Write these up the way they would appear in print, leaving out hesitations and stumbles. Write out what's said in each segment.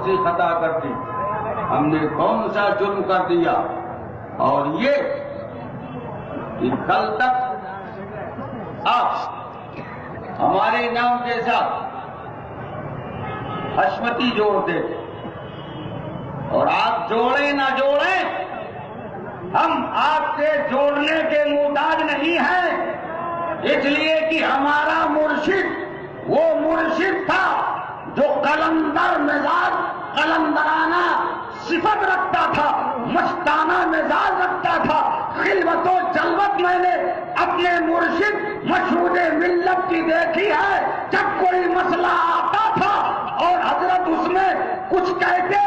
سی خطا کر دی، ہم نے کون سا جرم کر دیا، اور یہ کہ کل تک آپ ہمارے نام کے ساتھ حشمتی جوڑتے تھے، اور آپ جوڑیں نہ جوڑیں ہم آپ کے جوڑنے کے محتاج نہیں ہیں، اس لیے کہ ہمارا مرشد وہ مرشد تھا جو قلندر مزاج، قلندرانہ صفت رکھتا تھا، مستانہ مزاج رکھتا تھا، خلوت و جلوت میں نے اپنے مرشد مشہود ملت کی دیکھی ہے۔ جب کوئی مسئلہ آتا تھا اور حضرت اس میں کچھ کہتے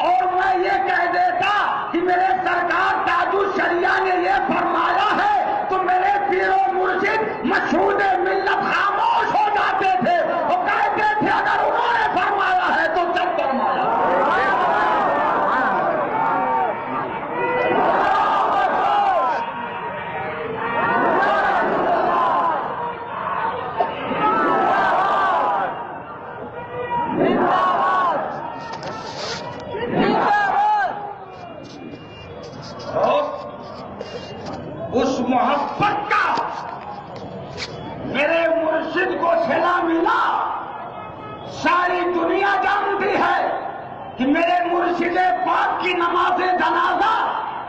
اور میں یہ کہہ دیتا کہ میرے سرکار تاج الشریعہ نے یہ فرمایا ہے، تو میرے پیر و مرشد مشہود ملت خاموش ہو جاتے تھے، وہ کہتے تھے اگر انہوں نے فرمایا ہے تو جب فرمایا۔ اس محبت کا میرے مرشد کو صلہ ملا، ساری دنیا جانتی ہے کہ میرے مرشد پاک کی نماز جنازہ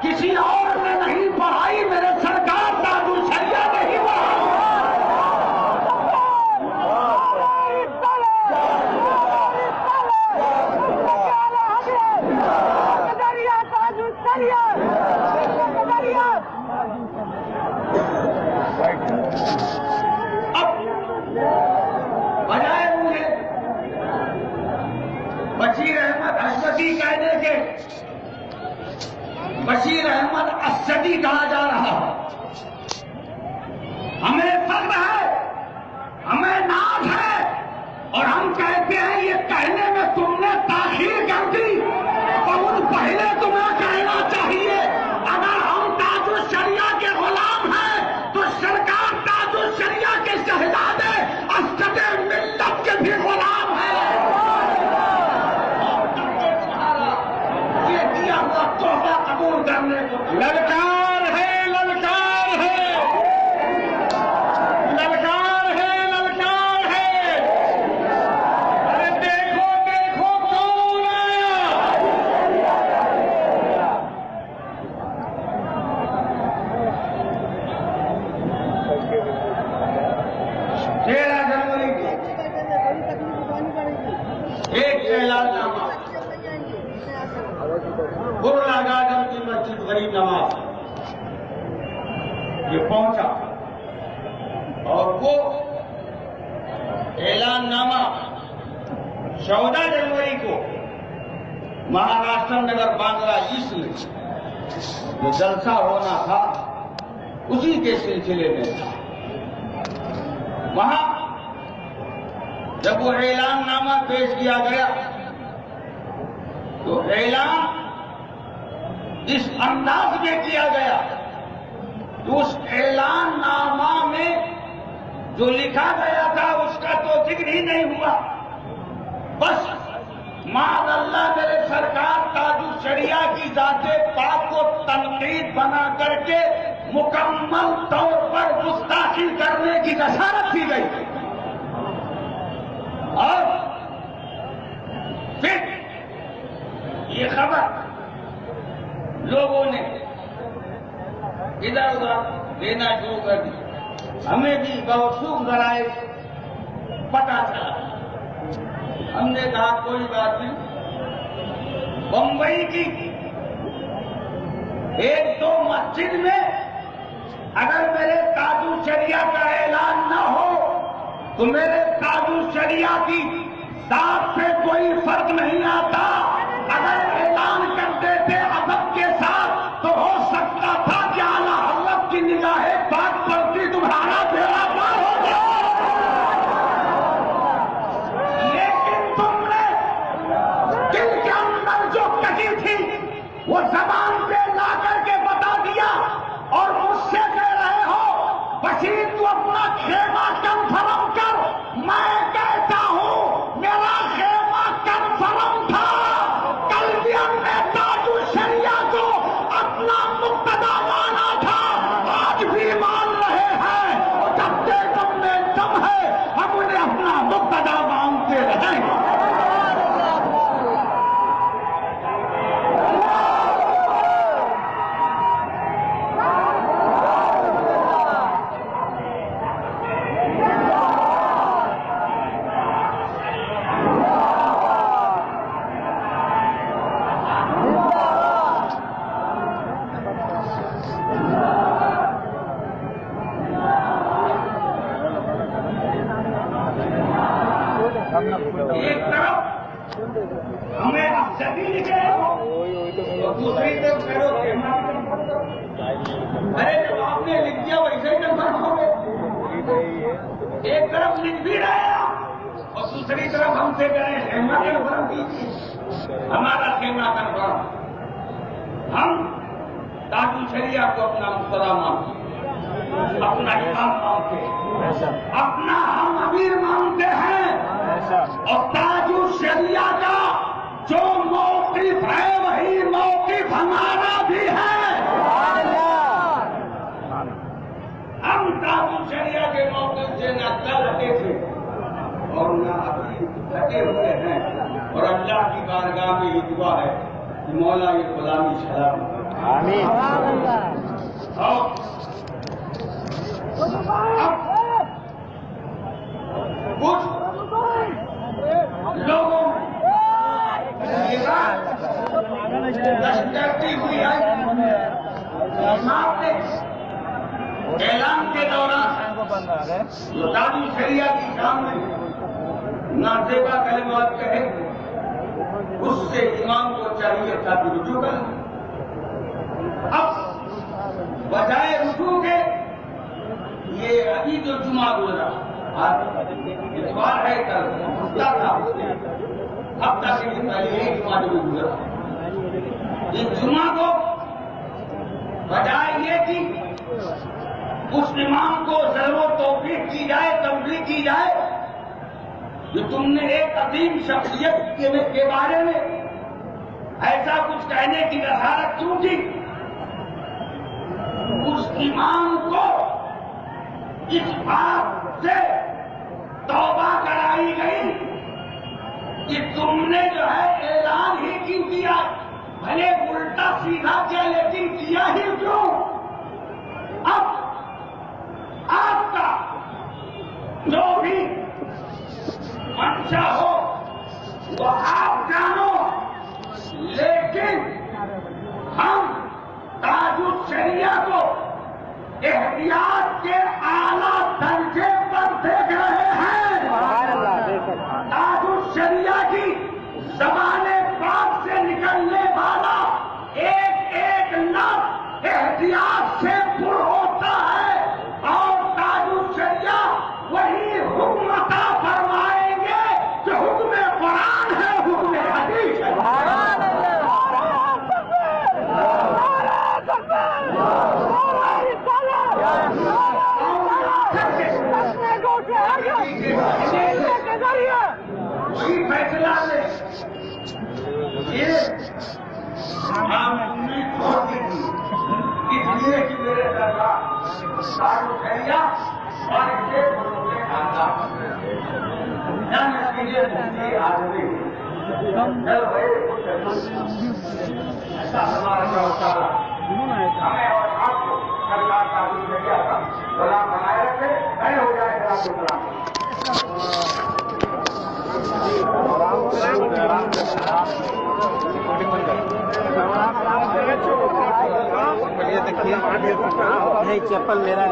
کسی اور نے نہیں پڑھائی، میرے سرکار تاج الشریعہ نے ہی پڑھائی۔ اب بجائے مجھے بشیر احمد اسدی کہنے کے بشیر احمد اسدی کہا جا رہا ہے۔ ہمیں فخر ہے، ہمیں ناز ہے، اور ہم کہتے ہیں یہ کہنے میں تم نے تاخیر کر دی، بہت پہلے تمہیں کہنا چاہیے۔ اگر ہم تاج الشریعہ کے غلام ہیں تو سرکار تاج الشریعہ کے شہزادے اسد ملت کے بھی غلام ہیں۔ یہ دیا ہوا تحفہ قبول کرنے کو للکار ہے، للکار ہے، للکار ہے، للکار ہے۔ ارے دیکھو دیکھو کون آیا۔ 13 جنوری کو ایک اعلان نامہ برلا گارڈن کی مسجد غریب نواز یہ پہنچا، اور وہ اعلان نامہ 14 جنوری کو مہاراشٹر نگر بانگلہ ایسٹ میں جو جلسہ ہونا تھا اسی کے سلسلے میں تھا۔ وہاں جب وہ اعلان نامہ پیش کیا گیا تو اعلان اس انداز میں کیا گیا کہ اس اعلان نامہ میں جو لکھا گیا تھا اس کا تو ذکر ہی نہیں ہوا، بس معاذ اللہ میرے سرکار تاج الشریعہ کی ذات پاک کو تنقید بنا کر کے مکمل طور پر گستاخی کرنے کی جسارت کی گئی، اور پھر یہ خبر لوگوں نے ادھر ادھر دینا شروع کر دی۔ ہمیں بھی بہت ذرائع پتہ چلا، ہم نے کہا کوئی بات نہیں، بمبئی کی ایک دو مسجد میں اگر میرے تاج الشریعہ کا اعلان نہ ہو تو میرے تاج الشریعہ کی ذات پہ کوئی فرق نہیں آتا، اگر اعلان کر دیتے ادب کے ساتھ تو ہو سکتا تھا کہ اعلیٰ حضرت کی نگاہ پاک پڑتی تمہارا بیڑا پار ہو جائے، لیکن تم نے دل کے اندر جو کہی تھی وہ زبان پہ لا کر کے بتا دیا، اور مجھ سے کہہ رہے ہو بشیر تو اپنا خیمہ کنفرم کر، میں کہتا ہوں میرا خیمہ کنفرم تھا، اور دوسری طرف کرو ارے جب آپ نے لکھ دیا ویسے ہی کنفرم ہو گئے. ایک طرف لکھ بھی رہے اور دوسری طرف ہم سے کہیں خیمہ کنفرم کیجیے. ہمارا خیمہ کنفرم. ہم تاج الشریعہ کو اپنا مقتدی مانتے، اپنا امام مانتے، اپنا ہم امیر مانتے ہیں، اور تاج الشریعہ کا جو موقف ہے وہی موقف ہمارا بھی ہے. ہم تاج الشریعہ کے موقف سے نہ کل ہٹے تھے اور نہ ابھی ہٹے ہوئے ہیں، اور اللہ کی بارگاہ میں یہ دعا ہے کہ مولا یہ غلامی سلام آمین. اور کچھ لوگوں کرتی ہوئی ہے. امام نے اعلان کے دوران تاج الشریعہ کی شان میں نازیبا کلمات کہے، اس سے امام کو چاہیے تھا کہ رجوع کریں. اب بجائے رجوع کے یہ ابھی جو جمعہ گزرا اتوار ہے کل ہفتہ تھا، ہفتہ سے پہلے ایک جمعہ جو گزرا، اس جمعہ کو بجائے یہ کہ اس امام کو ضرور و توفیق کی جائے، تبلیغ کی جائے کہ تم نے ایک عظیم شخصیت کے بارے میں ایسا کچھ کہنے کی جسارت کیوں کی، اس امام کو اس بات سے توبہ کرائی گئی کہ تم نے جو ہے اعلان ہی کیوں کیا، بھلے الٹا سیدھا کیا لیکن کیا ہی کیوں. اب آپ کا جو بھی منشا ہو وہ آپ جانو، لیکن ہم تاج الشریعہ کو احتیاط کے اعلیٰ درجے پر دیکھ رہے ہیں. تاج الشریعہ کی زبان پاک سے نکلنے والا ایک ایک لفظ احتیاط سے پر ہوتا ہے، اور تاج الشریعہ وہی حکم عطا فرمائیں گے جو حکم قرآن ہے، حکم حدیث ہے. وہی فیصلہ لے. یہ ہم امید چھوڑ دی تھی اس لیے کہ میرے سرکار تاج الشریعہ اور اس سے بڑے خاندان آدمی ایسا ہمارا ہمیں اور آپ کو سرکار تاج الشریعہ کا غلام بنائے رکھے، کھڑے ہو جائے چپل میرا